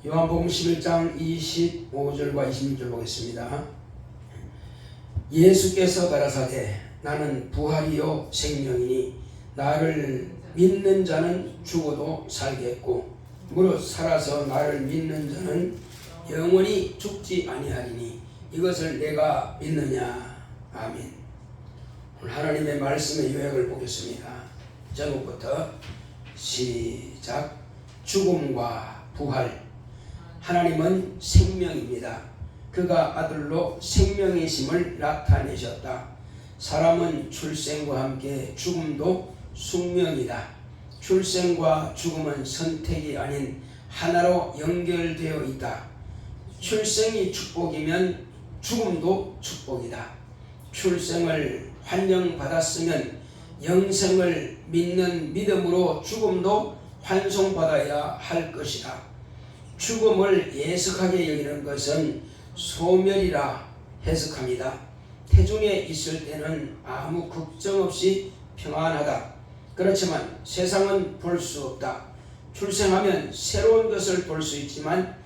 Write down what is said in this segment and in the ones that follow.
요한복음 11장 25절과 26절 보겠습니다. 예수께서 가라사대 나는 부활이요 생명이니 나를 믿는 자는 죽어도 살겠고 무릇 살아서 나를 믿는 자는 영원히 죽지 아니하리니 이것을 내가 믿느냐. 아멘. 오늘 하나님의 말씀의 요약을 보겠습니다. 제목부터 시작. 죽음과 부활. 하나님은 생명입니다. 그가 아들로 생명이심을 나타내셨다. 사람은 출생과 함께 죽음도 숙명이다. 출생과 죽음은 선택이 아닌 하나로 연결되어 있다. 출생이 축복이면 죽음도 축복이다. 출생을 환영받았으면 영생을 믿는 믿음으로 죽음도 환송받아야 할 것이다. 죽음을 예석하게 여기는 것은 소멸이라 해석합니다. 태중에 있을 때는 아무 걱정 없이 평안하다. 그렇지만 세상은 볼 수 없다. 출생하면 새로운 것을 볼 수 있지만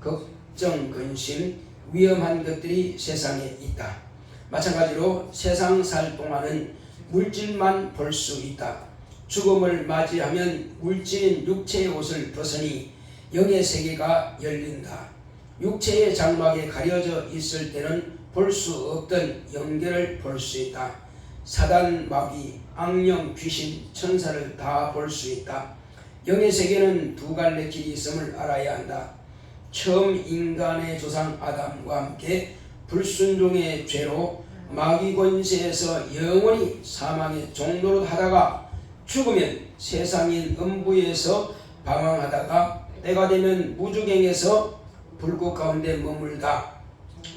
걱정, 근심, 위험한 것들이 세상에 있다. 마찬가지로 세상 살 동안은 물질만 볼 수 있다. 죽음을 맞이하면 물질인 육체의 옷을 벗으니 영의 세계가 열린다. 육체의 장막에 가려져 있을 때는 볼 수 없던 영계를 볼 수 있다. 사단, 마귀, 악령, 귀신, 천사를 다 볼 수 있다. 영의 세계는 두 갈래 길이 있음을 알아야 한다. 처음 인간의 조상 아담과 함께 불순종의 죄로 마귀 권세에서 영원히 사망의 종노릇 하다가 죽으면 세상인 음부에서 방황하다가 때가 되면 무주갱에서 불꽃 가운데 머물다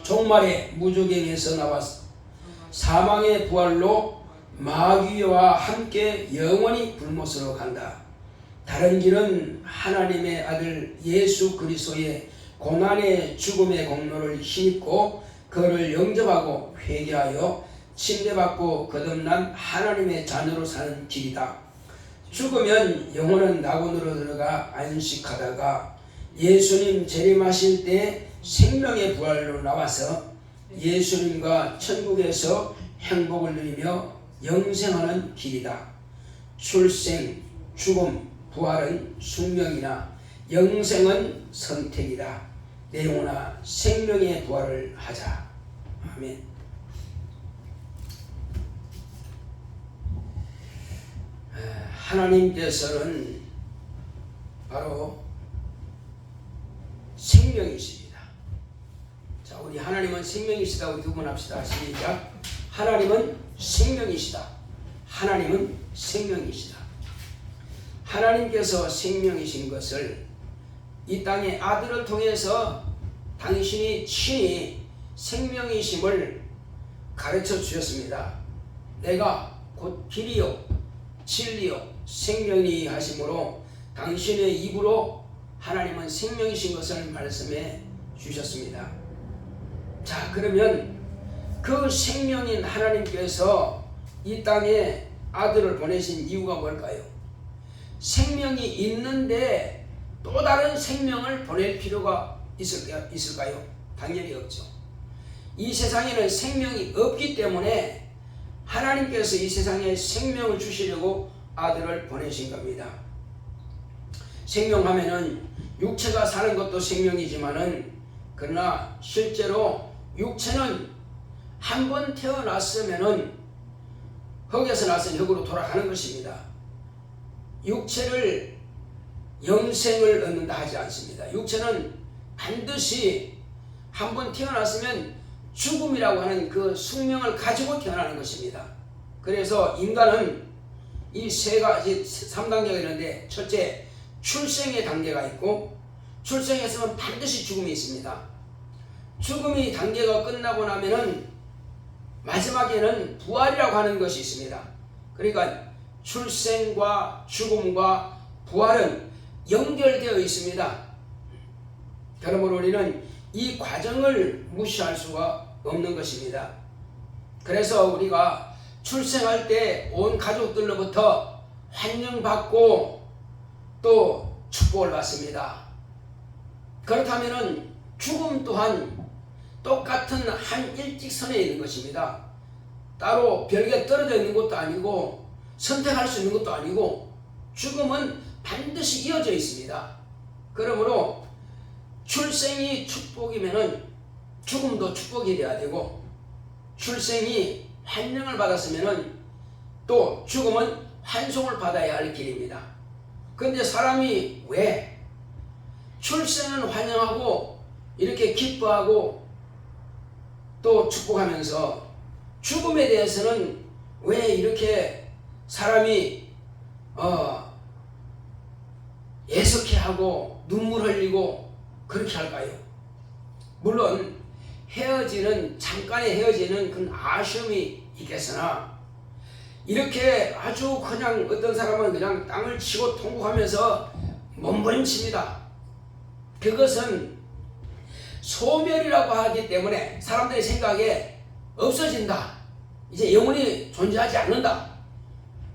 종말에 무주갱에서 나와서 사망의 부활로 마귀와 함께 영원히 불못으로 간다. 다른 길은 하나님의 아들 예수 그리스도의 고난의 죽음의 공로를 힘입고 그를 영접하고 회개하여 침례받고 거듭난 하나님의 자녀로 사는 길이다. 죽으면 영혼은 낙원으로 들어가 안식하다가 예수님 재림하실 때 생명의 부활로 나와서 예수님과 천국에서 행복을 누리며 영생하는 길이다. 출생, 죽음, 부활은 숙명이나 영생은 선택이다. 내 영혼아 생명의 부활을 하자. 아멘. 하나님께서는 바로 생명이십니다. 자, 우리 하나님은 생명이시다. 우리 두 번 합시다. 시작. 하나님은 생명이시다. 하나님은 생명이시다. 하나님께서 생명이신 것을 이 땅의 아들을 통해서 당신이 친히 생명이심을 가르쳐 주셨습니다. 내가 곧 길이요 진리요 생명이 하심으로 당신의 입으로 하나님은 생명이신 것을 말씀해 주셨습니다. 자, 그러면 그 생명인 하나님께서 이 땅에 아들을 보내신 이유가 뭘까요? 생명이 있는데 또 다른 생명을 보낼 필요가 있을까요? 당연히 없죠. 이 세상에는 생명이 없기 때문에 하나님께서 이 세상에 생명을 주시려고 아들을 보내신 겁니다. 생명하면은 육체가 사는 것도 생명이지만은 그러나 실제로 육체는 한 번 태어났으면은 흙에서 나서 흙으로 돌아가는 것입니다. 육체를 영생을 얻는다 하지 않습니다. 육체는 반드시 한 번 태어났으면 죽음이라고 하는 그 숙명을 가지고 태어나는 것입니다. 그래서 인간은 이 세 가지 3단계가 있는데 첫째, 출생의 단계가 있고 출생했으면 반드시 죽음이 있습니다. 죽음이 단계가 끝나고 나면은 마지막에는 부활이라고 하는 것이 있습니다. 그러니까 출생과 죽음과 부활은 연결되어 있습니다. 그러므로 우리는 이 과정을 무시할 수가 없는 것입니다. 그래서 우리가 출생할 때 온 가족들로부터 환영받고 또 축복을 받습니다. 그렇다면은 죽음 또한 똑같은 한 일직선에 있는 것입니다. 따로 별개 떨어져 있는 것도 아니고 선택할 수 있는 것도 아니고 죽음은 반드시 이어져 있습니다. 그러므로 출생이 축복이면은 죽음도 축복이 되어야 되고, 출생이 환영을 받았으면은 또 죽음은 환송을 받아야 할 길입니다. 그런데 사람이 왜 출생은 환영하고 이렇게 기뻐하고 또 축복하면서 죽음에 대해서는 왜 이렇게 사람이 애석해하고 눈물 흘리고 그렇게 할까요? 물론 헤어지는, 잠깐의 헤어지는 그 아쉬움이 있겠으나, 이렇게 아주 그냥 어떤 사람은 그냥 땅을 치고 통곡하면서 몸부림칩니다. 그것은 소멸이라고 하기 때문에 사람들의 생각에 없어진다, 이제 영혼이 존재하지 않는다,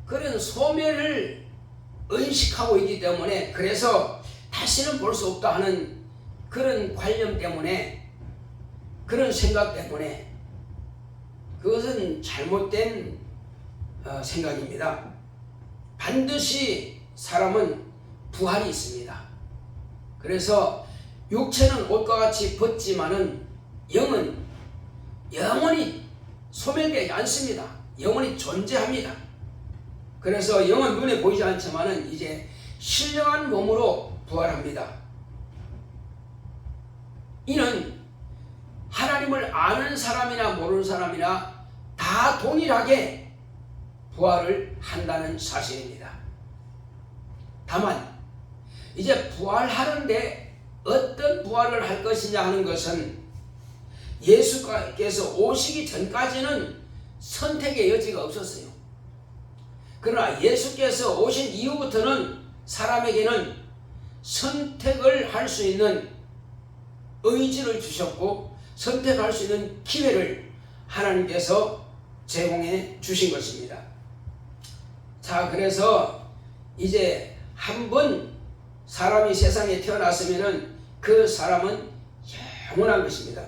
그런 소멸을 의식하고 있기 때문에, 그래서 다시는 볼 수 없다 하는 그런 관념 때문에, 그런 생각 때문에, 그것은 잘못된 생각입니다. 반드시 사람은 부활이 있습니다. 그래서 육체는 옷과 같이 벗지만은 영은 영원히 소멸되지 않습니다. 영원히 존재합니다. 그래서 영은 눈에 보이지 않지만은 이제 신령한 몸으로 부활합니다. 이는 하나님을 아는 사람이나 모르는 사람이나 다 동일하게 부활을 한다는 사실입니다. 다만 이제 부활하는데 어떤 부활을 할 것이냐 하는 것은 예수께서 오시기 전까지는 선택의 여지가 없었어요. 그러나 예수께서 오신 이후부터는 사람에게는 선택을 할 수 있는 의지를 주셨고, 선택할 수 있는 기회를 하나님께서 제공해 주신 것입니다. 자, 그래서 이제 한번 사람이 세상에 태어났으면은 그 사람은 영원한 것입니다.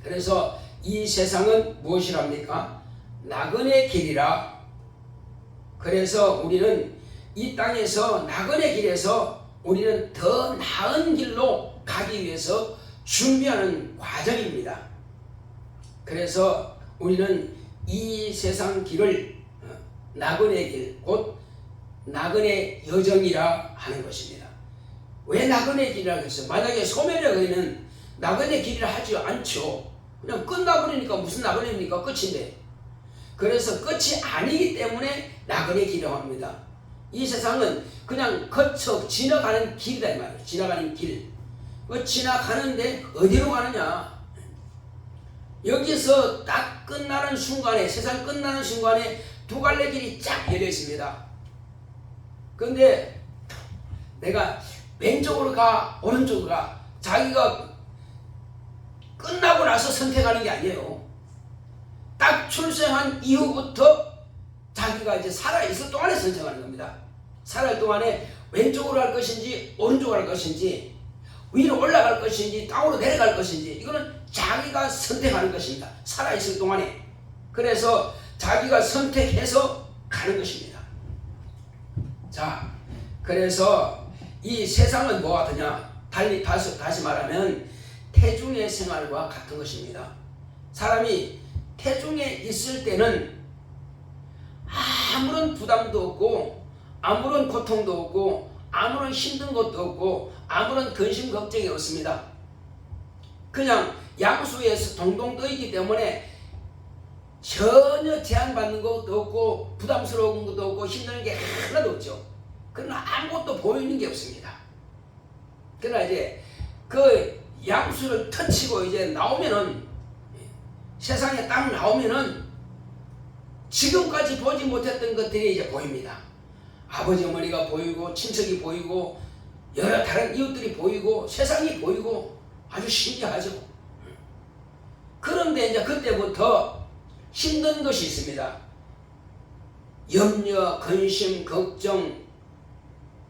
그래서 이 세상은 무엇이랍니까? 나그네 길이라. 그래서 우리는 이 땅에서 나그네 길에서 우리는 더 나은 길로 가기 위해서 준비하는 과정입니다. 그래서 우리는 이 세상 길을 나그네 길, 곧 나그네 여정이라 하는 것입니다. 왜 나그네 길이라고 했어요? 만약에 소멸의 의는 나그네 길이라 하지 않죠. 그냥 끝나버리니까 무슨 나그네입니까? 끝인데. 그래서 끝이 아니기 때문에 나그네 길이라고 합니다. 이 세상은 그냥 거쳐 지나가는 길이다 이 말이에요. 지나가는 길. 지나가는데 어디로 가느냐? 여기서 딱 끝나는 순간에, 세상 끝나는 순간에 두 갈래 길이 쫙 열려 있습니다. 그런데 내가 왼쪽으로 가, 오른쪽으로 가, 자기가 끝나고 나서 선택하는 게 아니에요. 딱 출생한 이후부터 자기가 이제 살아있을 동안에 선택하는 겁니다. 살아있을 동안에 왼쪽으로 할 것인지 오른쪽으로 할 것인지, 위로 올라갈 것인지 땅으로 내려갈 것인지, 이거는 자기가 선택하는 것입니다. 살아있을 동안에. 그래서 자기가 선택해서 가는 것입니다. 자, 그래서 이 세상은 뭐가 되냐? 다시 말하면 태중의 생활과 같은 것입니다. 사람이 태중에 있을 때는 아무런 부담도 없고, 아무런 고통도 없고, 아무런 힘든 것도 없고, 아무런 근심 걱정이 없습니다. 그냥 양수에서 동동 떠 있기 때문에 전혀 제한받는 것도 없고, 부담스러운 것도 없고, 힘든 게 하나도 없죠. 그러나 아무것도 보이는 게 없습니다. 그러나 이제 그 양수를 터치고 이제 나오면은, 세상에 딱 나오면은 지금까지 보지 못했던 것들이 이제 보입니다. 아버지 어머니가 보이고, 친척이 보이고, 여러 다른 이웃들이 보이고, 세상이 보이고, 아주 신기하죠. 그런데 이제 그때부터 힘든 것이 있습니다. 염려, 근심, 걱정,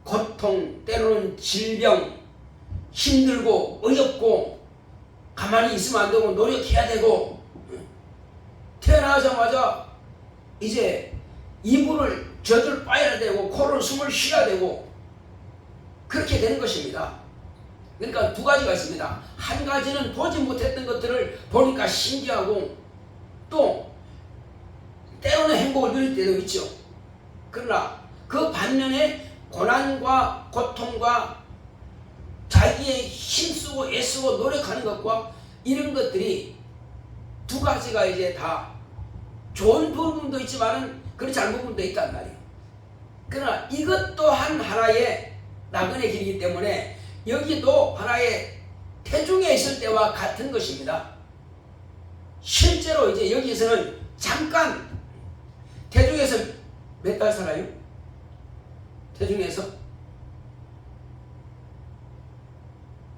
고통, 때로는 질병, 힘들고 어렵고 가만히 있으면 안 되고 노력해야 되고 태어나자마자 이제 이불을 젖을 빠야 되고 코를 숨을 쉬어야 되고 그렇게 되는 것입니다. 그러니까 두 가지가 있습니다. 한 가지는 보지 못했던 것들을 보니까 신기하고 또 때로는 행복을 누릴 때도 있죠. 그러나 그 반면에 고난과 고통과 자기의 힘쓰고 애쓰고 노력하는 것과 이런 것들이 두 가지가 이제 다 좋은 부분도 있지만은 그렇지 않은 부분도 있단 말이에요. 그러나 이것 또한 하나의 나그네 길이기 때문에 여기도 하나의 태중에 있을 때와 같은 것입니다. 실제로 이제 여기서는 잠깐 태중에서 몇 달 살아요? 태중에서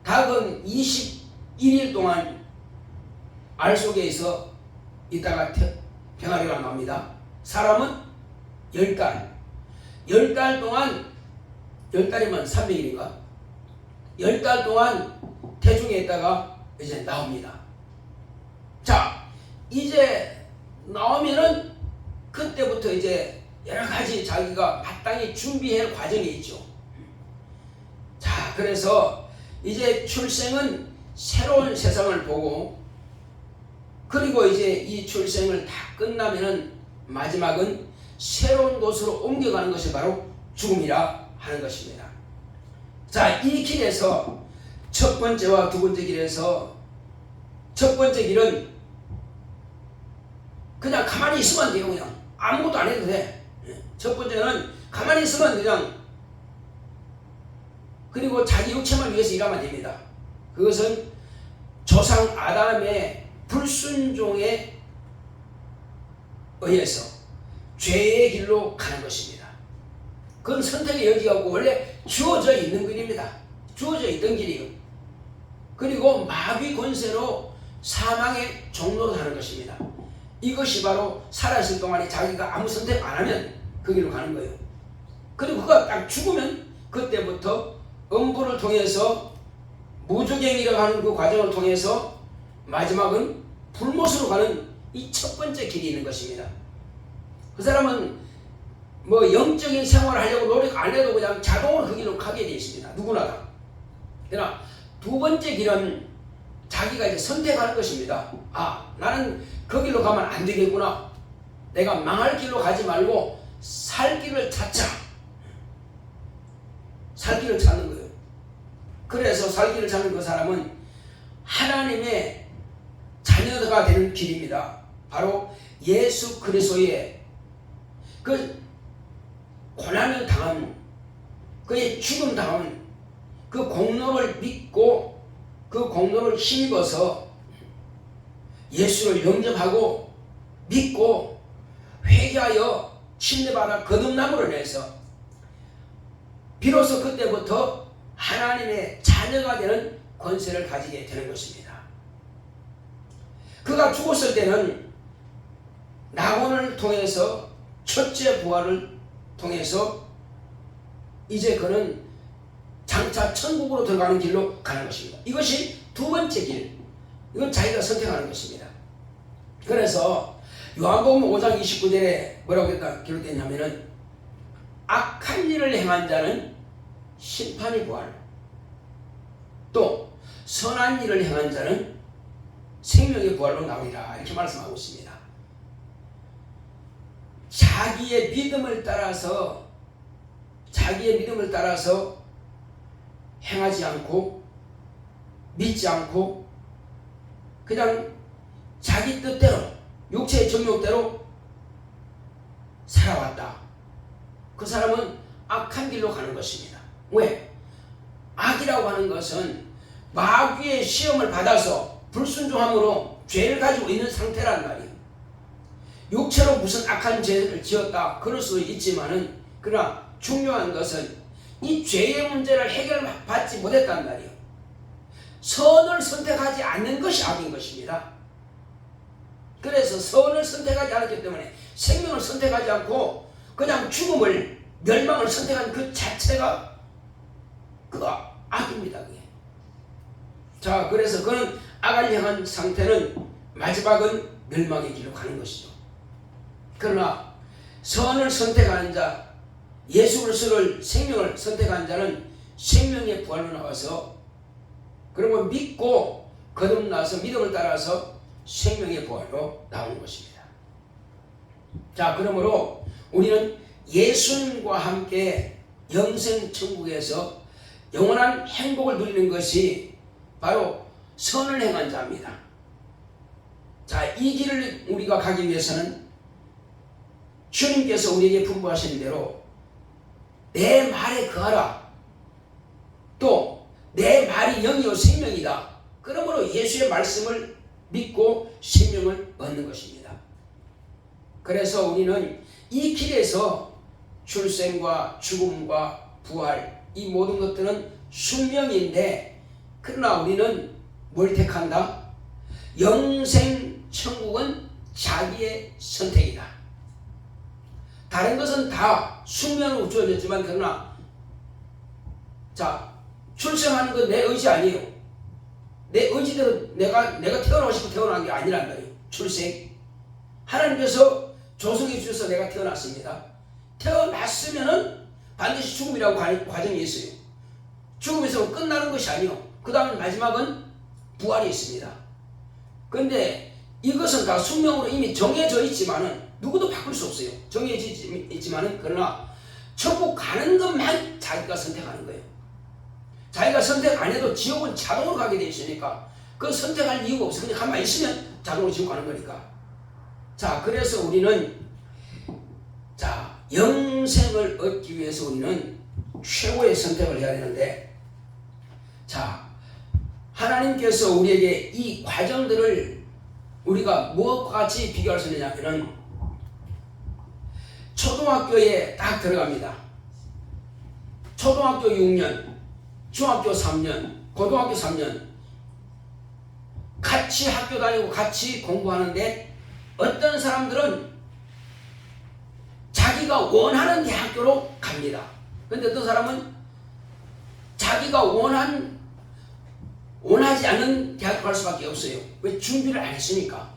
닭은 21일 동안 알 속에 있어 있다가 병아리가 나옵니다. 사람은 10달. 10달 동안 10달이면 300일인가? 10달 동안 태중에 있다가 이제 나옵니다. 자, 이제 나오면은 그때부터 이제 여러 가지 자기가 마땅히 준비할 과정이 있죠. 자, 그래서 이제 출생은 새로운 세상을 보고 그리고 이제 이 출생을 다 끝나면은 마지막은 새로운 곳으로 옮겨가는 것이 바로 죽음이라 하는 것입니다. 자, 이 길에서 첫 번째와 두 번째 길에서 첫 번째 길은 그냥 가만히 있으면 돼요. 그냥 아무것도 안 해도 돼. 첫 번째는 가만히 있으면 그냥 그리고 자기 육체만 위해서 일하면 됩니다. 그것은 조상 아담의 불순종에 의해서 죄의 길로 가는 것입니다. 그건 선택의 여지가 없고 원래 주어져 있는 길입니다. 주어져 있던 길이에요. 그리고 마귀 권세로 사망의 종로로 하는 것입니다. 이것이 바로 살아있을 동안에 자기가 아무 선택 안 하면 그 길로 가는 거예요. 그리고 그가 딱 죽으면 그때부터 음부를 통해서 무주갱이라고 하는 그 과정을 통해서 마지막은 불못으로 가는 이 첫 번째 길이 있는 것입니다. 그 사람은 뭐 영적인 생활을 하려고 노력 안 해도 그냥 자동으로 그 길로 가게 되어 있습니다. 누구나 다. 그러나 두 번째 길은 자기가 이제 선택하는 것입니다. 아, 나는 그 길로 가면 안 되겠구나. 내가 망할 길로 가지 말고 살 길을 찾자. 살 길을 찾는 거예요. 그래서 살 길을 찾는 그 사람은 하나님의 자녀가 되는 길입니다. 바로 예수 그리스도의 그 고난을 당한 그의 죽음 당한 그 공로를 믿고 그 공로를 힘입어서 예수를 영접하고 믿고 회개하여 침례받아 거듭남으로 인해서 비로소 그때부터 하나님의 자녀가 되는 권세를 가지게 되는 것입니다. 그가 죽었을 때는 낙원을 통해서 첫째 부활을 통해서 이제 그는 장차 천국으로 들어가는 길로 가는 것입니다. 이것이 두 번째 길. 이건 자기가 선택하는 것입니다. 그래서 요한복음 5장 29절에 뭐라고 기록되냐면은 악한 일을 행한 자는 심판이 부활, 또 선한 일을 행한 자는 생명의 부활로 나오리라 이렇게 말씀하고 있습니다. 자기의 믿음을 따라서 행하지 않고 믿지 않고 그냥 자기 뜻대로 육체의 정욕대로 살아왔다. 그 사람은 악한 길로 가는 것입니다. 왜? 악이라고 하는 것은 마귀의 시험을 받아서 불순종함으로 죄를 가지고 있는 상태란 말이에요. 육체로 무슨 악한 죄를 지었다 그럴 수 있지만은 그러나 중요한 것은 이 죄의 문제를 해결받지 못했단 말이에요. 선을 선택하지 않는 것이 악인 것입니다. 그래서 선을 선택하지 않았기 때문에 생명을 선택하지 않고 그냥 죽음을 멸망을 선택한 그 자체가 그가 악입니다. 그게. 자, 그래서 그는 악을 향한 상태는 마지막은 멸망의 길로 가는 것이죠. 그러나 선을 선택하는 자, 예수 그리스도를 생명을 선택한 자는 생명의 부활로 나와서 그리고 믿고 거듭나서 믿음을 따라서 생명의 부활로 나오는 것입니다. 자, 그러므로 우리는 예수님과 함께 영생 천국에서 영원한 행복을 누리는 것이 바로 선을 행한 자입니다. 자, 이 길을 우리가 가기 위해서는 주님께서 우리에게 분부하신 대로 내 말에 거하라. 또 내 말이 영이요 생명이다. 그러므로 예수의 말씀을 믿고 생명을 얻는 것입니다. 그래서 우리는 이 길에서 출생과 죽음과 부활, 이 모든 것들은 숙명인데, 그러나 우리는 뭘 택한다? 영생 천국은 자기의 선택이다. 다른 것은 다 숙명으로 주어졌지만, 그러나 자, 출생하는 건 내 의지 아니에요. 내 의지대로 내가 태어나고 싶어 태어난 게 아니란 말이에요. 출생. 하나님께서 조성해 주셔서 내가 태어났습니다. 태어났으면은 반드시 죽음이라고 과정이 있어요. 죽음에서 끝나는 것이 아니요. 그 다음 마지막은 부활이 있습니다. 그런데 이것은 다 숙명으로 이미 정해져 있지만은 누구도 바꿀 수 없어요. 정해져 있지만은, 그러나 천국 가는 것만 자기가 선택하는 거예요. 자기가 선택 안 해도 지옥은 자동으로 가게 돼 있으니까 그 선택할 이유가 없어. 그냥 가만히 있으면 자동으로 지옥 가는 거니까. 자, 그래서 우리는 자, 영생을 얻기 위해서 우리는 최고의 선택을 해야 되는데, 자, 하나님께서 우리에게 이 과정들을 우리가 무엇과 같이 비교할 수 있느냐면은 초등학교에 딱 들어갑니다. 초등학교 6년, 중학교 3년, 고등학교 3년 같이 학교 다니고 같이 공부하는데 어떤 사람들은 자기가 원하는 대학교로 갑니다. 그런데 어떤 사람은 자기가 원하지 않는 대학교 갈 수밖에 없어요. 왜? 준비를 안 했으니까.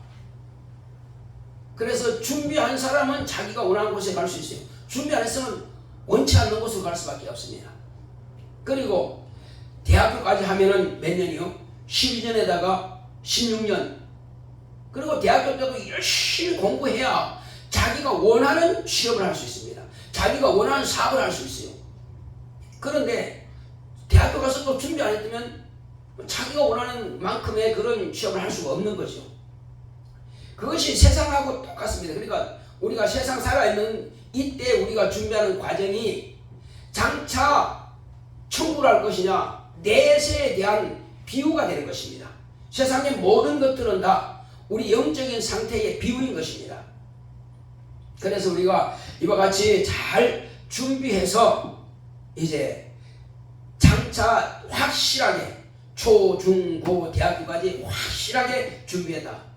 그래서 준비한 사람은 자기가 원하는 곳에 갈 수 있어요. 준비 안 했으면 원치 않는 곳으로 갈 수밖에 없습니다. 그리고 대학교까지 하면은 몇 년이요? 12년에다가 16년. 그리고 대학교 때도 열심히 공부해야 자기가 원하는 취업을 할 수 있습니다. 자기가 원하는 사업을 할 수 있어요. 그런데 대학교 가서 또 준비 안 했으면 자기가 원하는 만큼의 그런 취업을 할 수가 없는 거죠. 그것이 세상하고 똑같습니다. 그러니까 우리가 세상 살아있는 이때 우리가 준비하는 과정이 장차 천국을 할 것이냐, 내세에 대한 비유가 되는 것입니다. 세상의 모든 것들은 다 우리 영적인 상태의 비유인 것입니다. 그래서 우리가 이와 같이 잘 준비해서 이제 장차 확실하게 초, 중, 고, 대학교까지 확실하게 준비했다.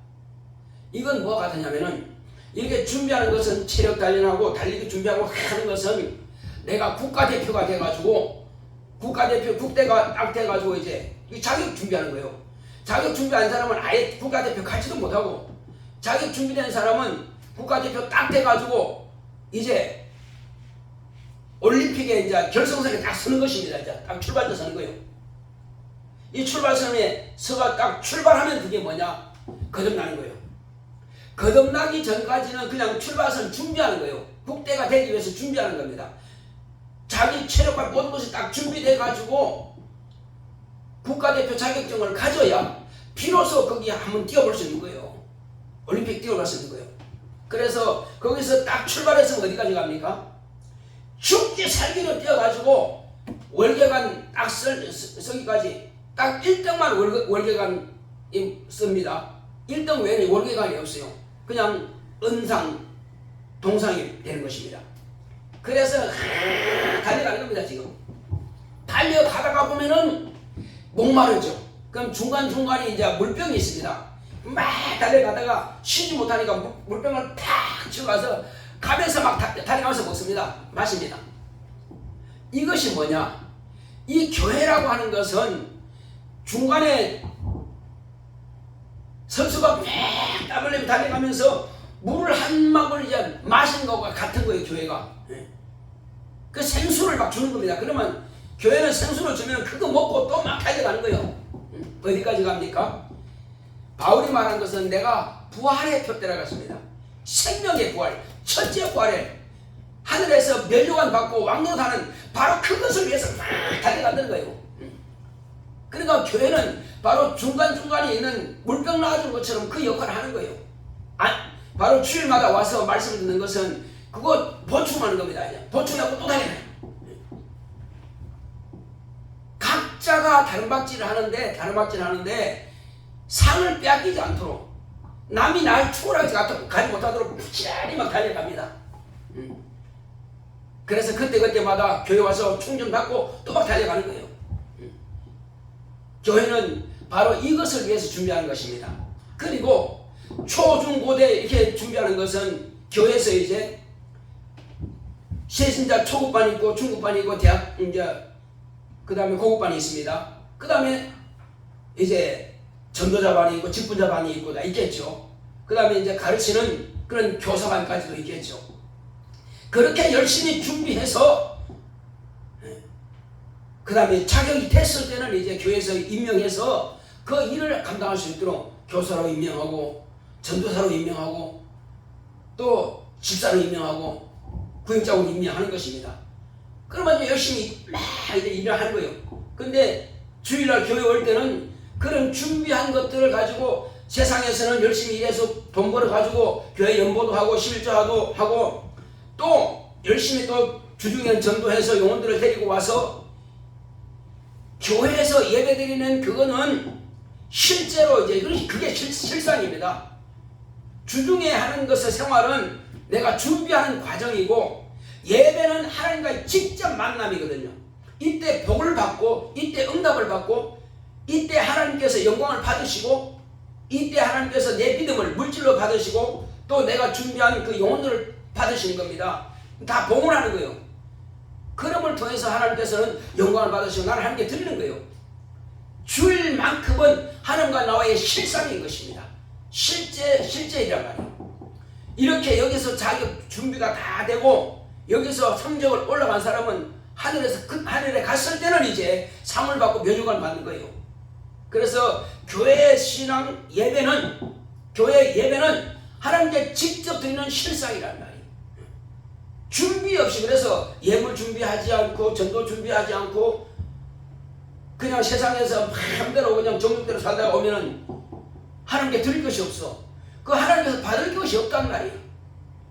이건 뭐가 같으냐면은, 이렇게 준비하는 것은 체력 단련하고 달리기 준비하고 하는 것은 내가 국가대표가 돼가지고 국가대표 국대가 딱 돼가지고 이제 자격 준비하는 거예요. 자격 준비한 사람은 아예 국가대표 가지도 못하고, 자격 준비된 사람은 국가대표 딱 돼가지고 이제 올림픽에 이제 결승선에 딱 서는 것입니다. 이제 딱 출발도 서는 거예요. 이 출발선에 서가 딱 출발하면 그게 뭐냐? 거듭나는 거예요. 거듭나기 전까지는 그냥 출발선 준비하는 거예요. 국대가 되기 위해서 준비하는 겁니다. 자기 체력과 모든 것이 딱 준비돼 가지고 국가대표 자격증을 가져야 비로소 거기 한번 뛰어볼 수 있는 거예요. 올림픽 뛰어볼 수 있는 거예요. 그래서 거기서 딱 출발해서 어디까지 갑니까? 죽기 살기로 뛰어가지고 월계관 딱 서기까지 딱 1등만 월계관 씁니다. 1등 외에는 월계관이 없어요. 그냥 은상, 동상이 되는 것입니다. 그래서 달려가는 겁니다. 지금 달려가다가 보면은 목마르죠. 그럼 중간중간에 이제 물병이 있습니다. 막 달려가다가 쉬지 못하니까 물병을 탁 치워가서 가면서 막 달려가면서 먹습니다. 마십니다. 이것이 뭐냐? 이 교회라고 하는 것은 중간에 선수가 막 땀을 내며 달려가면서 물을 한 방울 이제 마신 것과 같은 거예요, 교회가. 그 생수를 막 주는 겁니다. 그러면 교회는 생수를 주면 그거 먹고 또 막 달려가는 거예요. 어디까지 갑니까? 바울이 말한 것은 내가 부활의 표대라 갔습니다. 생명의 부활, 첫째 부활에 하늘에서 면류관 받고 왕노하는 바로 그것을 위해서 막 달려간다는 거예요. 그러니까 교회는 바로 중간중간에 있는 물병 놔주는 것처럼 그 역할을 하는 거예요. 바로 주일마다 와서 말씀 듣는 것은 그거 보충하는 겁니다. 보충하고 또 달리는. 각자가 다른 박질을 하는데 상을 빼앗기지 않도록 남이 날 추월하지 가지 못하도록 부지런히 막 달려갑니다. 그래서 그때마다 교회 와서 충전받고 또 막 달려가는 거예요. 교회는 바로 이것을 위해서 준비하는 것입니다. 그리고 초, 중, 고대 이렇게 준비하는 것은 교회에서 이제 세신자 초급반이 있고 중급반이 있고 대학 이제 그 다음에 고급반이 있습니다. 그 다음에 이제 전도자반이 있고 직분자반이 있고 다 있겠죠. 그 다음에 이제 가르치는 그런 교사반까지도 있겠죠. 그렇게 열심히 준비해서 그 다음에 자격이 됐을 때는 이제 교회에서 임명해서 그 일을 감당할 수 있도록 교사로 임명하고 전도사로 임명하고 또 집사로 임명하고 구역장으로 임명하는 것입니다. 그러면 이제 열심히 막 이제 일을 하는 거예요. 근데 주일날 교회 올 때는 그런 준비한 것들을 가지고 세상에서는 열심히 일해서 돈 벌어 가지고 교회 연보도 하고 11조도 하고 또 열심히 또 주중에는 전도해서 영혼들을 데리고 와서 교회에서 예배드리는 그거는 실제로 이제 그게 실상입니다. 주중에 하는 것의 생활은 내가 준비하는 과정이고 예배는 하나님과의 직접 만남이거든요. 이때 복을 받고 이때 응답을 받고 이때 하나님께서 영광을 받으시고 이때 하나님께서 내 믿음을 물질로 받으시고 또 내가 준비한 그 영혼들을 받으시는 겁니다. 다 봉헌하는 거예요. 그럼을 통해서 하나님께서는 영광을 받으시고 나는 하나님께 드리는 거예요. 주일만큼은 하나님과 나와의 실상인 것입니다. 실제이란 말이에요. 이렇게 여기서 자격 준비가 다 되고 여기서 성적을 올라간 사람은 하늘에 갔을 때는 이제 상을 받고 면류관을 받는 거예요. 그래서 교회 신앙 예배는 교회 예배는 하나님께 직접 드리는 실상이란 말이에요. 준비 없이 그래서 예물 준비하지 않고 전도 준비하지 않고 그냥 세상에서 마음대로 그냥 정욕대로 살다가 오면은 하나님께 드릴 것이 없어. 그 하나님께서 받을 것이 없단 말이에요.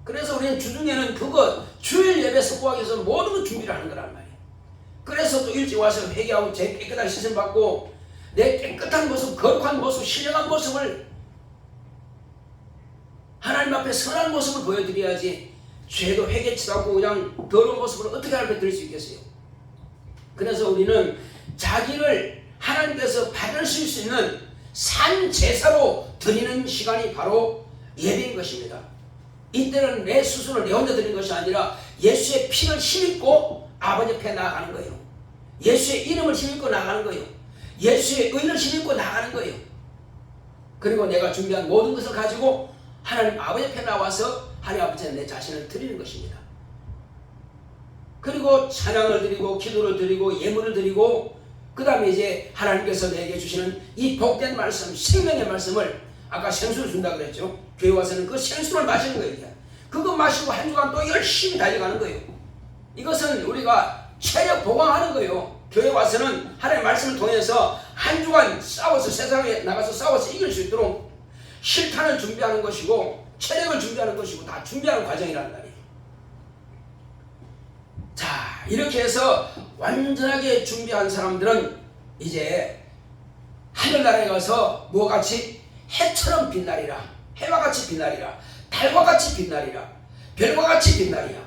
그래서 우리는 주중에는 그거 주일 예배 석구하기 위해서 모든 걸 준비를 하는 거란 말이에요. 그래서 또 일찍 와서 회개하고 제 깨끗하게 씻음 받고 내 깨끗한 모습, 거룩한 모습, 신령한 모습을 하나님 앞에 선한 모습을 보여드려야지 죄도 회개치 않고 그냥 더러운 모습을 어떻게 하나님 앞에 드릴 수 있겠어요. 그래서 우리는 자기를 하나님께서 받으실 수 있는 산 제사로 드리는 시간이 바로 예배인 것입니다. 이때는 내 스스로 내 혼자 드리는 것이 아니라 예수의 피를 힘입고 아버지 앞에 나아가는 거예요. 예수의 이름을 힘입고 나가는 거예요. 예수의 의를 힘입고 나가는 거예요. 그리고 내가 준비한 모든 것을 가지고 하나님 아버지 앞에 나와서 하나님 아버지에 내 자신을 드리는 것입니다. 그리고 찬양을 드리고 기도를 드리고 예물을 드리고 그 다음에 이제 하나님께서 내게 주시는 이 복된 말씀, 생명의 말씀을 아까 생수를 준다 그랬죠. 교회 와서는 그 생수를 마시는 거예요. 그거 마시고 한 주간 또 열심히 달려가는 거예요. 이것은 우리가 체력 보강하는 거예요. 교회 와서는 하나님의 말씀을 통해서 한 주간 싸워서 세상에 나가서 싸워서 이길 수 있도록 실탄을 준비하는 것이고 체력을 준비하는 것이고 다 준비하는 과정이라는 말이에요. 자, 이렇게 해서 완전하게 준비한 사람들은 이제 하늘나라에 가서 뭐와 같이 해처럼 빛나리라. 해와 같이 빛나리라. 달과 같이 빛나리라. 별과 같이 빛나리라.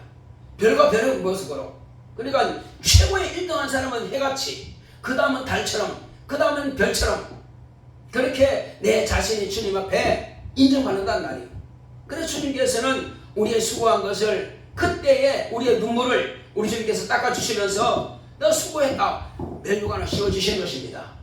별과 별의 모습으로. 그러니까 최고의 1등한 사람은 해같이, 그 다음은 달처럼, 그 다음은 별처럼 그렇게 내 자신이 주님 앞에 인정받는다는 말이에요. 그래서 주님께서는 우리의 수고한 것을 그때에 우리의 눈물을 우리 주님께서 닦아주시면서 너 수고했다. 면류관을 씌워주시는 것입니다.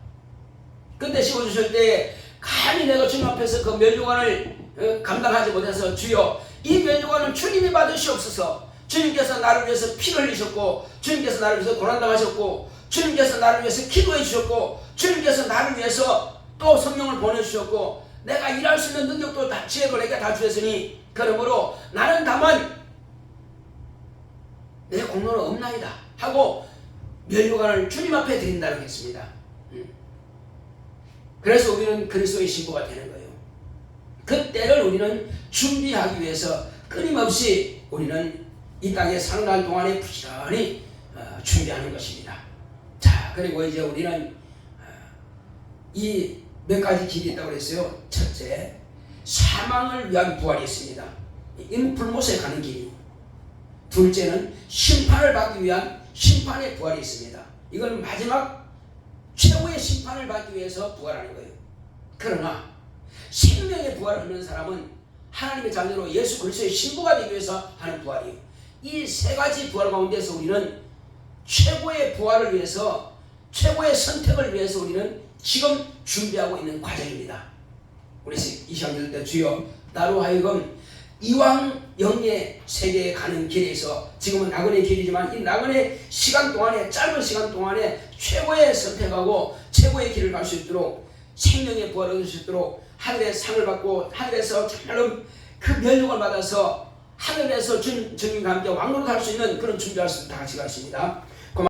그때 씹어주실 때 감히 내가 주님 앞에서 그 면류관을 감당하지 못해서 주여 이 면류관은 주님이 받으시옵소서. 주님께서 나를 위해서 피를 흘리셨고 주님께서 나를 위해서 고난당하셨고 주님께서 나를 위해서 기도해 주셨고 주님께서 나를 위해서 또 성령을 보내주셨고 내가 일할 수 있는 능력도 다 지혜도 내게 다 주셨으니 그러므로 나는 다만 내 공로는 없나이다 하고 면류관을 주님 앞에 드린다고 했습니다. 그래서 우리는 그리스도의 신부가 되는 거예요. 그 때를 우리는 준비하기 위해서 끊임없이 우리는 이 땅에 사는 날 동안에 부지런히 준비하는 것입니다. 자, 그리고 이제 우리는 이 몇 가지 길이 있다고 그랬어요. 첫째, 사망을 위한 부활이 있습니다. 인풀못에 가는 길이. 둘째는 심판을 받기 위한 심판의 부활이 있습니다. 이건 마지막 최후의 심판을 받기 위해서 부활하는 거예요. 그러나 생명의 부활을 하는 사람은 하나님의 자녀로 예수 그리스도의 신부가 되기 위해서 하는 부활이에요. 이 세 가지 부활 가운데서 우리는 최고의 부활을 위해서 최고의 선택을 위해서 우리는 지금 준비하고 있는 과정입니다. 우리 이 시간 들을 때 주여 나로 하여금 이왕 영의 세계에 가는 길에서 지금은 낙원의 길이지만 이 낙원의 시간 동안에 짧은 시간 동안에 최고의 선택하고 최고의 길을 갈 수 있도록 생명의 부활을 얻을 수 있도록 하늘의 상을 받고 하늘에서 정말로 그 면류관을 받아서 하늘에서 주님과 함께 왕노릇 할 수 있는 그런 준비할 수 있도록 다 같이 가겠습니다.